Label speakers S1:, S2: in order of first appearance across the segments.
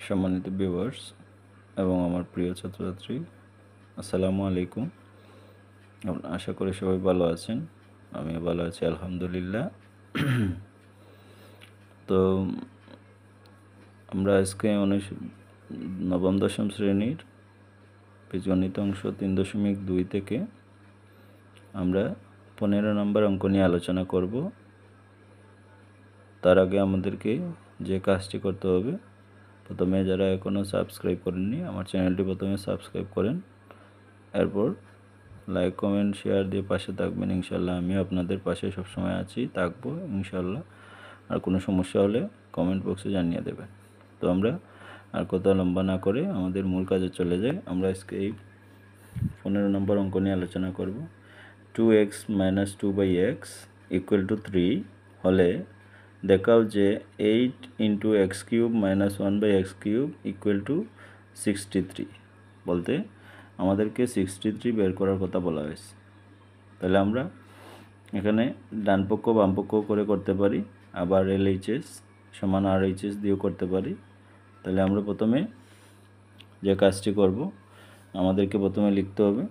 S1: সম্মানিত ভিউয়ার্স এবং আমার প্রিয় ছাত্রছাত্রী, আসসালামু আলাইকুম। আশা করি সবাই ভালো আছেন। আমিও ভালো আছি আলহামদুলিল্লাহ। তো আমরা আজকে নবম দশম শ্রেণীর বীজগণিত অংশ 3.2 থেকে আমরা 15 নম্বর অঙ্ক নিয়ে আলোচনা করব। তার আগে আমাদেরকে যে কাজটি করতে হবে, প্রথমে যারা এখনও সাবস্ক্রাইব করেননি আমার চ্যানেলটি প্রথমে সাবস্ক্রাইব করেন, এরপর লাইক কমেন্ট শেয়ার দিয়ে পাশে থাকবেন। ইনশাল্লাহ আমি আপনাদের পাশে সবসময় থাকবো ইনশাল্লাহ। আর কোনো সমস্যা হলে কমেন্ট বক্সে জানিয়ে দেবেন। তো আমরা আর কথা লম্বা না করে আমাদের মূল কাজে চলে যাই। আমরা আজকে এই 15 নম্বর অঙ্ক নিয়ে আলোচনা করব। 2x - 2/x = 3 হলে দেখাও যে 8 × x³ - 1/x³ = 63 বলতে আমাদেরকে 63 বের করার কথা বলা হয়েছে। তাহলে আমরা এখানে ডান পক্ষ বাম পক্ষ করে করতে পারি, আবার LHS সমান RHS দিয়েও করতে পারি। তাহলে আমরা প্রথমে যে কাজটি করব, আমাদেরকে প্রথমে লিখতে হবে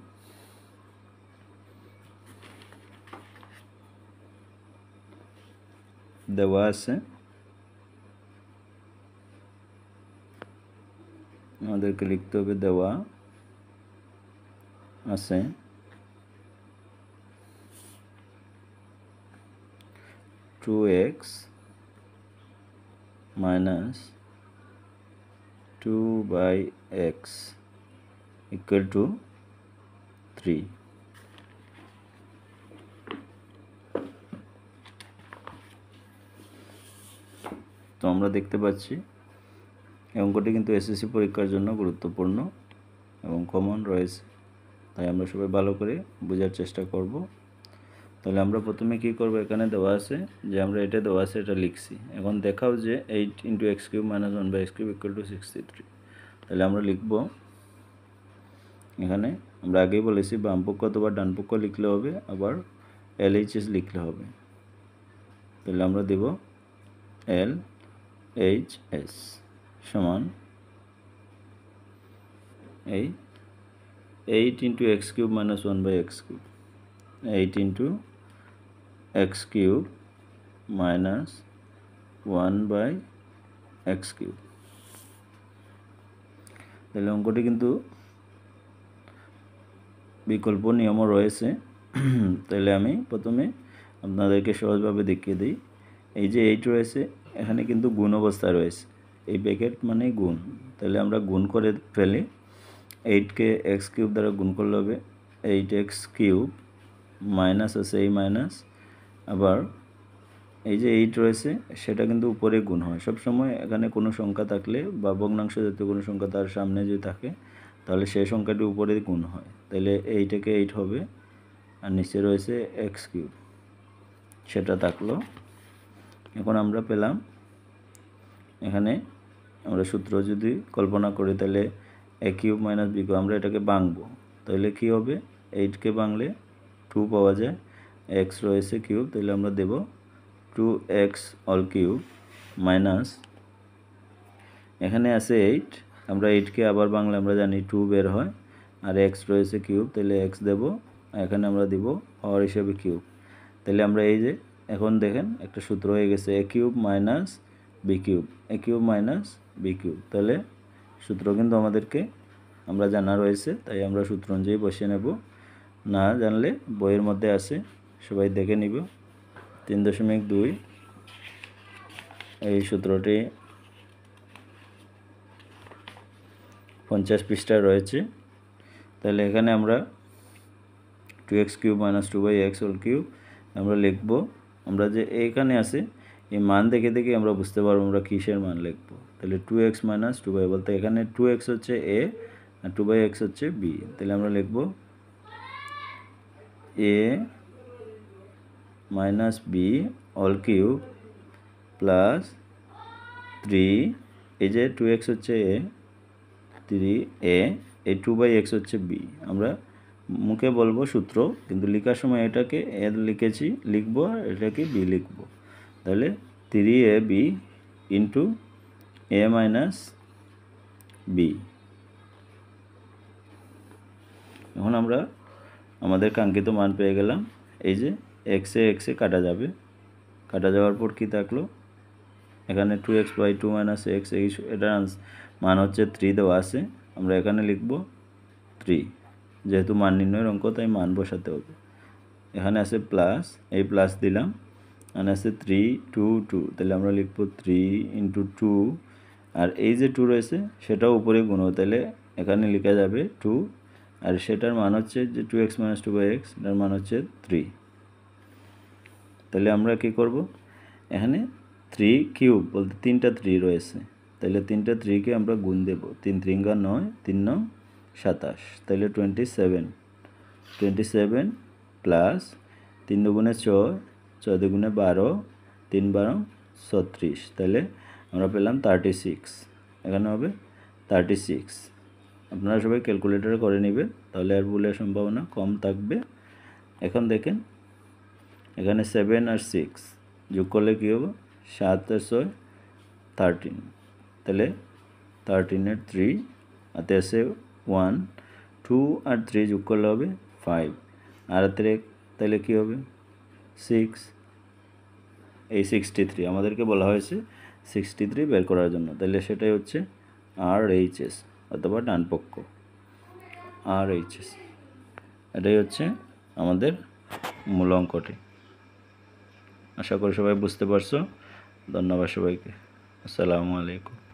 S1: দেওয়া আছে আমাদেরকে লিখতে হবে দেওয়া আছে 2x - 2/x = 3। তো আমরা দেখতে পাচ্ছি এই অঙ্কটি কিন্তু SSC পরীক্ষার জন্য গুরুত্বপূর্ণ এবং কমন রয়েছে, তাই আমরা সবাই ভালো করে বোঝার চেষ্টা করব। তাহলে আমরা প্রথমে কি করব, এখানে দেওয়া আছে যে আমরা এটা দেওয়া আছে এটা লিখছি। এখন দেখাও যে 8 × x³ - 1/x³ = 63। তাহলে আমরা লিখব, এখানে আমরা আগেই বলেছি বাম পক্ষ অথবা ডান পক্ষ লিখলে হবে, আবার LHS লিখলে হবে। তাহলে আমরা দেব LHS সমান এই 8 × x³ - 1/x³, 8 × x³ - 1/x³। তাহলে অঙ্কটি কিন্তু বিকল্প নিয়মও রয়েছে। তাহলে আমি প্রথমে আপনাদেরকে সহজভাবে দেখিয়ে দিই। এই যে 8 রয়েছে, এখানে কিন্তু গুণ অবস্থায় রয়েছে, এই ব্র্যাকেট মানে গুণ। তাহলে আমরা গুণ করে ফেলি। 8কে x³ দ্বারা গুণ করলে হবে 8x³ মাইনাস আছে এই মাইনাস, আবার এই যে 8 রয়েছে সেটা কিন্তু উপরে গুণ হয় সবসময়। এখানে কোনো সংখ্যা থাকলে বা ভগ্নাংশ জাতীয় কোনো সংখ্যা তার সামনে যদি থাকে তাহলে সেই সংখ্যাটি উপরে গুণ হয়। তাহলে 8 হবে আর নিচে রয়েছে x³ সেটা থাকলো। এখন আমরা পেলাম, এখানে আমরা সূত্র যদি কল্পনা করি তাহলে a³ - b³ আমরা এটাকে ভাঙবো। তাহলে কি হবে, 8কে ভাঙলে 2 পাওয়া যায়, x রয়েছে কিউব, তাহলে আমরা দেব 2x all³ মাইনাস এখানে আছে 8, আমরা 8কে আবার ভাঙলে আমরা জানি 2 বের হয়, আর x রয়েছে কিউব, তাহলে x দেব, এখানে আমরা দিব হর হিসেবে কিউব। তাহলে আমরা এই যে এখন দেখেন একটা সূত্র হয়ে গেছে a³ - b³, a³ - b³। তাহলে সূত্র কিন্তু আমাদেরকে আমরা জানা রয়েছে, তাই আমরা সূত্র অনুযায়ী বসিয়ে নেব। না জানলে বইয়ের মধ্যে আছে, সবাই দেখে নিব। 3.2 এই সূত্রটি 50 পৃষ্ঠায় রয়েছে। তাহলে এখানে আমরা 2x³ - 2/x all³ আমরা লিখব। আমরা যে এইখানে আছে এই মান দেখে দেখে আমরা বুঝতে পারবো আমরা কিসের মান লিখব। তাহলে 2x - 2/, বলতে এখানে 2x হচ্ছে a আর 2/x হচ্ছে b। তাহলে আমরা লিখব a - b all³ প্লাস 3, এই যে 2x হচ্ছে a, 3a, এই 2/x হচ্ছে b। আমরা মুখে বলবো সূত্র, কিন্তু লেখার সময় এটাকে a লিখবো আর এটাকে b লিখবো। তাহলে 3ab × a - বি। এখন আমরা আমাদের কাঙ্ক্ষিত মান পেয়ে গেলাম। এই যে এক্সে এক্সে কাটা যাবে, কাটা যাওয়ার পর কি থাকলো, এখানে 2x/2 - x, এটার মান হচ্ছে 3 দেওয়া আছে। আমরা এখানে লিখব 3, যেহেতু মান নির্ণয়ের অঙ্ক তাই মান বসাতে হবে। এখানে আছে প্লাস, এই প্লাস দিলাম, এখানে আছে 3 2 2, তাহলে আমরা লিখব 3 × 2, আর এই যে 2 রয়েছে সেটাও উপরে গুণ, তাহলে এখানে লেখা যাবে 2, আর সেটার মান হচ্ছে যে 2x - 2/x, এটার মান হচ্ছে 3। তাহলে আমরা কি করব, এখানে 3 কিউব বলতে 3টা 3 রয়েছে, তাহলে 3টা 3কে আমরা গুণ দেব, 3 3 × 9, 3 9 27, তাহলে 27 প্লাস 3 দুগুণে 6, 6 দুগুণে 12, 3 12 36, তাহলে আমরা পেলাম 36। এখানে হবে 36। আপনারা সবাই ক্যালকুলেটরে করে নেবেন, তাহলে আর ভুলের সম্ভাবনা কম থাকবে। এখন দেখেন এখানে 7 আর 6 যোগ করলে কী হবে, 7 আর 6 13, তাহলে 13 এর 3 হাতে আছে 1, 2 আর 3 যোগ করলে হবে 5, আর তাহলে কী হবে 6। এই 63 আমাদেরকে বলা হয়েছে 63 বের করার জন্য, তাহলে সেটাই হচ্ছে RHS অথবা ডান পক্ষ RHS। এটাই হচ্ছে আমাদের মূল অঙ্কটি। আশা করি সবাই বুঝতে পারছো। ধন্যবাদ সবাইকে। আসসালামু আলাইকুম।